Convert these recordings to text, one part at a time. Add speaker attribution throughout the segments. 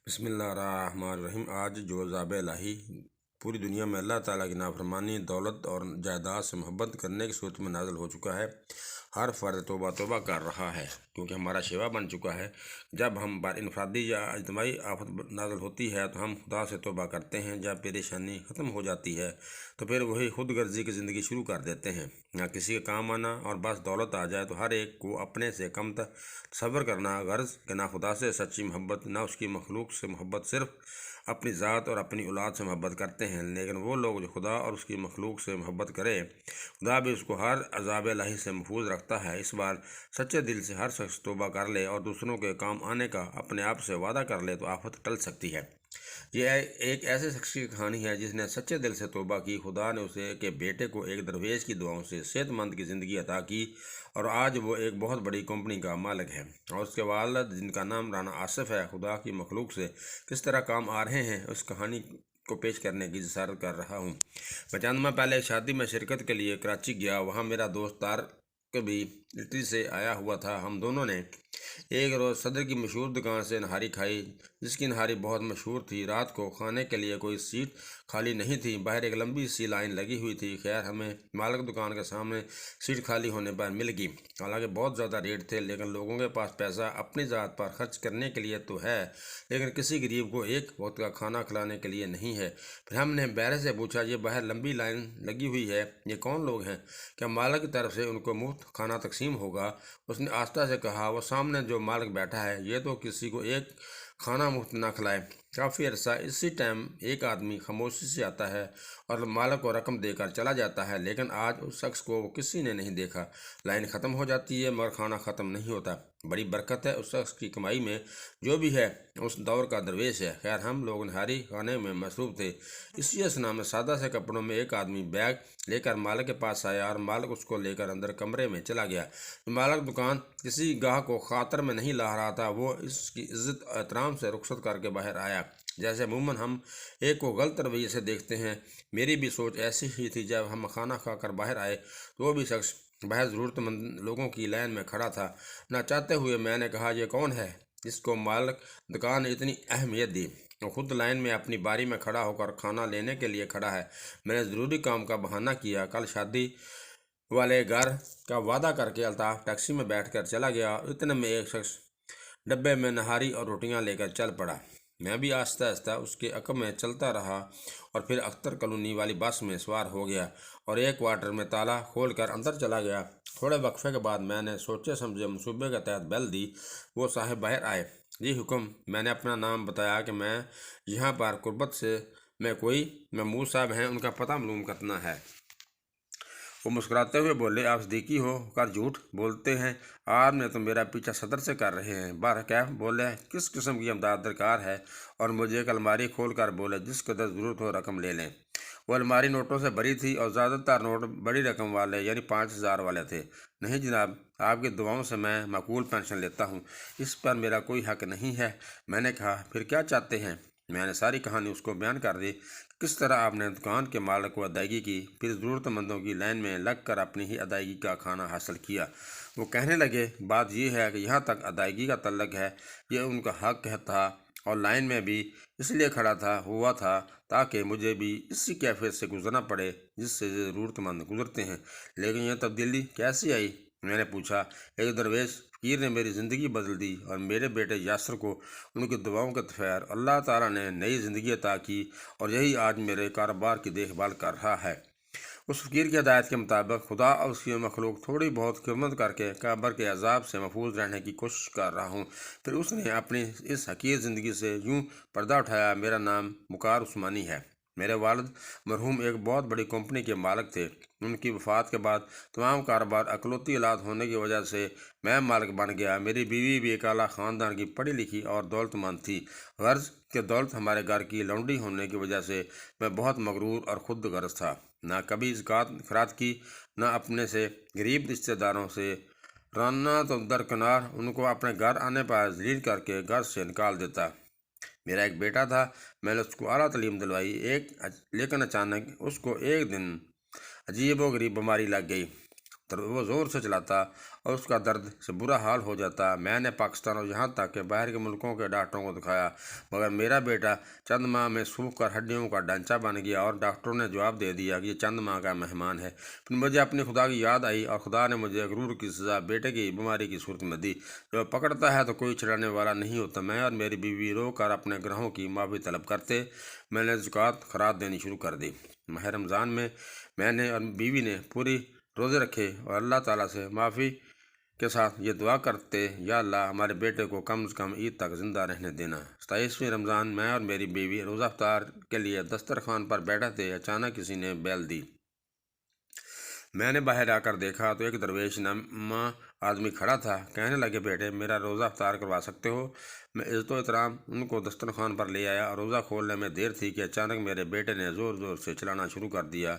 Speaker 1: بسم اللہ الرحمن الرحیم۔ آج جو ذاب الہی پوری دنیا میں اللہ تعالیٰ کی نافرمانی، دولت اور جائیداد سے محبت کرنے کی صورت میں نازل ہو چکا ہے، ہر فرد توبہ کر رہا ہے، کیونکہ ہمارا شیوا بن چکا ہے۔ جب ہم پر انفرادی یا اجتماعی آفت نازل ہوتی ہے تو ہم خدا سے توبہ کرتے ہیں۔ جب پریشانی ختم ہو جاتی ہے تو پھر وہی خود غرضی کی زندگی شروع کر دیتے ہیں، نہ کسی کے کام آنا، اور بس دولت آ جائے تو ہر ایک کو اپنے سے کم تصور کرنا۔ غرض کہ نہ خدا سے سچی محبت، نہ اس کی مخلوق سے محبت، صرف اپنی ذات اور اپنی اولاد سے محبت کرتے ہیں۔ لیکن وہ لوگ جو خدا اور اس کی مخلوق سے محبت کرے، خدا بھی اس کو ہر عذاب الہی سے محفوظ رکھتا ہے۔ اس بار سچے دل سے ہر شخص توبہ کر لے اور دوسروں کے کام آنے کا اپنے آپ سے وعدہ کر لے تو آفت ٹل سکتی ہے۔ یہ ایک ایسے شخص کی کہانی ہے جس نے سچے دل سے توبہ کی۔ خدا نے اسے کے بیٹے کو ایک درویش کی دعاؤں سے صحت مند کی زندگی عطا کی، اور آج وہ ایک بہت بڑی کمپنی کا مالک ہے۔ اور اس کے والد، جن کا نام رانا آصف ہے، خدا کی مخلوق سے کس طرح کام آ رہے ہیں، اس کہانی کو پیش کرنے کی جسارت کر رہا ہوں۔ میں چند ماہ پہلے ایک شادی میں شرکت کے لیے کراچی گیا۔ وہاں میرا دوست طارق بھی اٹلی سے آیا ہوا تھا۔ ہم دونوں نے ایک روز صدر کی مشہور دکان سے نہاری کھائی، جس کی نہاری بہت مشہور تھی۔ رات کو کھانے کے لیے کوئی سیٹ خالی نہیں تھی، باہر ایک لمبی سی لائن لگی ہوئی تھی۔ خیر، ہمیں مالک دکان کے سامنے سیٹ خالی ہونے پر مل گئی۔ حالانکہ بہت زیادہ ریٹ تھے، لیکن لوگوں کے پاس پیسہ اپنی ذات پر خرچ کرنے کے لیے تو ہے، لیکن کسی غریب کو ایک وقت کا کھانا کھلانے کے لیے نہیں ہے۔ پھر ہم نے بہرے سے پوچھا، یہ باہر لمبی لائن لگی ہوئی ہے، یہ کون لوگ ہیں؟ کیا مالک کی طرف سے ان کو مفت کھانا تقسیم ہوگا؟ اس نے آہستہ سے کہا، وہ سامنے جو مالک بیٹھا ہے، یہ تو کسی کو ایک کھانا مفت نہ کھلائے۔ کافی عرصہ اسی ٹائم ایک آدمی خاموشی سے آتا ہے اور مالک کو رقم دے کر چلا جاتا ہے، لیکن آج اس شخص کو کسی نے نہیں دیکھا۔ لائن ختم ہو جاتی ہے مگر کھانا ختم نہیں ہوتا۔ بڑی برکت ہے اس شخص کی کمائی میں جو بھی ہے، اس دور کا درویش ہے۔ خیر، ہم لوگ نہاری کھانے میں مصروف تھے۔ اسی اثنا میں سادہ سے کپڑوں میں ایک آدمی بیگ لے کر مالک کے پاس آیا، اور مالک اس کو لے کر اندر کمرے میں چلا گیا۔ مالک دکان کسی گاہک کو خاطر میں نہیں لا رہا تھا، وہ اس کی عزت احترام سے رخصت کر کے باہر آیا، جیسے عموماً ہم ایک کو غلط رویے سے دیکھتے ہیں۔ میری بھی سوچ ایسی ہی تھی۔ جب ہم کھانا کھا کر باہر آئے تو وہ بھی شخص باہر ضرورت مند لوگوں کی لائن میں کھڑا تھا۔ نہ چاہتے ہوئے میں نے کہا، یہ کون ہے جس کو مالک دکان نے اتنی اہمیت دی؟ وہ خود لائن میں اپنی باری میں کھڑا ہو کر کھانا لینے کے لیے کھڑا ہے۔ میں نے ضروری کام کا بہانہ کیا، کل شادی والے گھر کا وعدہ کر کے الطاف ٹیکسی میں بیٹھ کر چلا گیا۔ اتنے میں ایک شخص ڈبے میں نہاری اور روٹیاں لے کر چل پڑا۔ میں بھی آہستہ آہستہ اس کے عقب میں چلتا رہا، اور پھر اختر کالونی والی بس میں سوار ہو گیا اور ایک کوارٹر میں تالا کھول کر اندر چلا گیا۔ تھوڑے وقفے کے بعد میں نے سوچے سمجھے منصوبے کے تحت بیل دی۔ وہ صاحب باہر آئے۔ جی حکم۔ میں نے اپنا نام بتایا کہ میں یہاں پر قربت سے کوئی محمود صاحب ہیں، ان کا پتہ معلوم کرنا ہے۔ وہ مسکراتے ہوئے بولے، آپ صدیقی ہو کر جھوٹ بولتے ہیں، آپ نے تو میرا پیچھا صدر سے کر رہے ہیں۔ بہرکیف بولے، کس قسم کی امداد درکار ہے؟ اور مجھے ایک الماری کھول کر بولے، جس قدر ضرورت ہو رقم لے لیں۔ وہ الماری نوٹوں سے بھری تھی، اور زیادہ تر نوٹ بڑی رقم والے یعنی 5,000 والے تھے۔ نہیں جناب، آپ کی دعاؤں سے میں معقول پینشن لیتا ہوں، اس پر میرا کوئی حق نہیں ہے۔ میں نے کہا، پھر کیا چاہتے ہیں؟ میں نے ساری کہانی اس کو بیان کر دی، کس طرح آپ نے دکان کے مالک کو ادائیگی کی، پھر ضرورت مندوں کی لائن میں لگ کر اپنی ہی ادائیگی کا کھانا حاصل کیا۔ وہ کہنے لگے، بات یہ ہے کہ یہاں تک ادائیگی کا تعلق ہے، یہ ان کا حق تھا، اور لائن میں بھی اس لیے کھڑا ہوا تھا تاکہ مجھے بھی اسی کیفیت سے گزرنا پڑے جس سے ضرورت مند گزرتے ہیں۔ لیکن یہ تبدیلی کیسے آئی؟ میں نے پوچھا۔ ایک درویش فقیر نے میری زندگی بدل دی، اور میرے بیٹے یاسر کو ان کی دعاؤں کے طفیر اللہ تعالیٰ نے نئی زندگی عطا کی، اور یہی آج میرے کاروبار کی دیکھ بھال کر رہا ہے۔ اس فقیر کی ہدایت کے مطابق خدا اور اس کی مخلوق تھوڑی بہت خدمت کر کے قبر کے عذاب سے محفوظ رہنے کی کوشش کر رہا ہوں۔ پھر اس نے اپنی اس حقیر زندگی سے یوں پردہ اٹھایا، میرا نام مکار عثمانی ہے۔ میرے والد مرحوم ایک بہت بڑی کمپنی کے مالک تھے۔ ان کی وفات کے بعد تمام کاروبار اکلوتی اولاد ہونے کی وجہ سے میں مالک بن گیا۔ میری بیوی بھی ایک اعلیٰ خاندان کی پڑھی لکھی اور دولت مند تھی۔ غرض کہ دولت ہمارے گھر کی لونڈی ہونے کی وجہ سے میں بہت مغرور اور خود غرض تھا۔ نہ کبھی زکوٰۃ خیرات کی، نہ اپنے سے غریب رشتہ داروں سے، راننا تو درکنار ان کو اپنے گھر آنے پر ذلیل کر کے گھر سے نکال دیتا۔ میرا ایک بیٹا تھا، میں نے اس کو اعلیٰ تعلیم دلوائی، لیکن اچانک اس کو ایک دن عجیب و غریب بیماری لگ گئی۔ وہ زور سے چلاتا اور اس کا درد سے برا حال ہو جاتا۔ میں نے پاکستان اور یہاں تک کہ باہر کے ملکوں کے ڈاکٹروں کو دکھایا، مگر میرا بیٹا چند ماہ میں سوکھ کر ہڈیوں کا ڈھانچہ بن گیا، اور ڈاکٹروں نے جواب دے دیا کہ یہ چند ماہ کا مہمان ہے۔ پھر مجھے اپنی خدا کی یاد آئی، اور خدا نے مجھے غرور کی سزا بیٹے کی بیماری کی صورت میں دی۔ جو پکڑتا ہے تو کوئی چھڑانے والا نہیں ہوتا۔ میں اور میری بیوی رو کر اپنے گناہوں کی معافی طلب کرتے۔ میں نے زکوٰۃ خیرات دینی شروع کر دی۔ ماہ رمضان میں نے اور بیوی نے پوری روزے رکھے اور اللہ تعالیٰ سے معافی کے ساتھ یہ دعا کرتے، یا اللہ ہمارے بیٹے کو کم از کم عید تک زندہ رہنے دینا۔ 27ویں رمضان میں اور میری بیوی روزہ افطار کے لیے دسترخوان پر بیٹھے تھے، اچانک کسی نے بیل دی۔ میں نے باہر آ کر دیکھا تو ایک درویش نما آدمی کھڑا تھا۔ کہنے لگے، بیٹے میرا روزہ افطار کروا سکتے ہو؟ میں عزت و احترام ان کو دسترخوان پر لے آیا، اور روزہ کھولنے میں دیر تھی کہ اچانک میرے بیٹے نے زور زور سے چلانا شروع کر دیا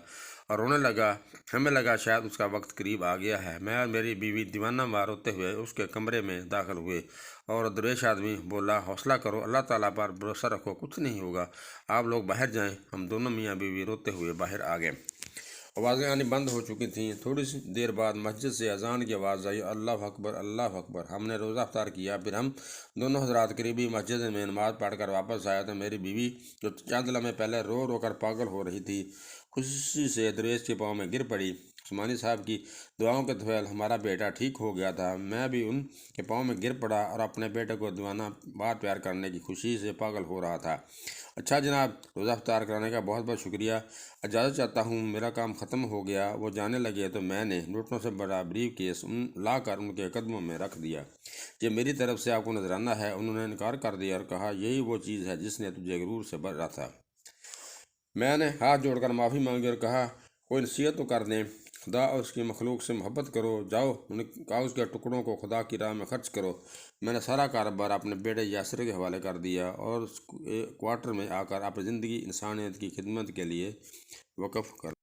Speaker 1: اور رونے لگا۔ ہمیں لگا شاید اس کا وقت قریب آ گیا ہے۔ میں اور میری بیوی دیوانہ وار ہوتے ہوئے اس کے کمرے میں داخل ہوئے، اور درویش آدمی بولا، حوصلہ کرو، اللہ تعالیٰ پر بھروسہ رکھو، کچھ نہیں ہوگا، آپ لوگ باہر جائیں۔ ہم دونوں میاں بیوی روتے ہوئے باہر آ گئے۔ آوازیں آنی بند ہو چکی تھیں۔ تھوڑی سی دیر بعد مسجد سے اذان کی آواز آئی، اللہ اکبر، اللہ اکبر۔ ہم نے روزہ افطار کیا۔ پھر ہم دونوں حضرات قریبی مسجد میں نماز پڑھ کر واپس آئے تو میری بیوی، جو چند لمحے پہلے رو رو کر پاگل ہو رہی تھی، خوشی سے درویش کے پاؤں میں گر پڑی۔ عثمانی صاحب کی دعاؤں کے طفیل ہمارا بیٹا ٹھیک ہو گیا تھا۔ میں بھی ان کے پاؤں میں گر پڑا اور اپنے بیٹے کو دیوانہ بار پیار کرنے کی خوشی سے پاگل ہو رہا تھا۔ اچھا جناب، روزہ افطار کرانے کا بہت بہت شکریہ، اجازت چاہتا ہوں، میرا کام ختم ہو گیا۔ وہ جانے لگے تو میں نے نوٹوں سے بڑا بریف کیس لا کر ان کے قدموں میں رکھ دیا۔ یہ میری طرف سے آپ کو نذرانہ ہے۔ انہوں نے انکار کر دیا اور کہا، یہی وہ چیز ہے جس نے تجھے غرور سے بھرا تھا۔ میں نے ہاتھ جوڑ کر معافی مانگی اور کہا، کوئی نصیحت تو کر دیں، خدا اور اس کی مخلوق سے محبت کرو، جاؤ ان کاغذ کے ٹکڑوں کو خدا کی راہ میں خرچ کرو۔ میں نے سارا کاروبار اپنے بیٹے یاسر کے حوالے کر دیا اور اس کوارٹر میں آ کر اپنی زندگی انسانیت کی خدمت کے لیے وقف کر